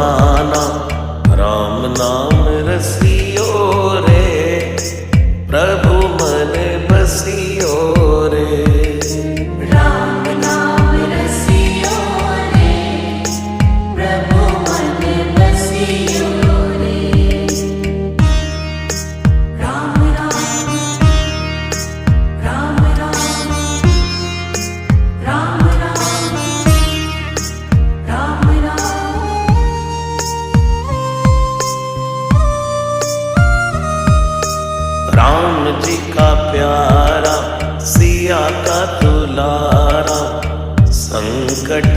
दीवाना, राम नाम रसियो रे, प्रभु मन बसियो रे। राम नाम रसियो रे, प्रभु मन बसियो रे। राम राम राम राम राम राम राम राम। राम जी का प्यारा, सिया का दुलारा, संकट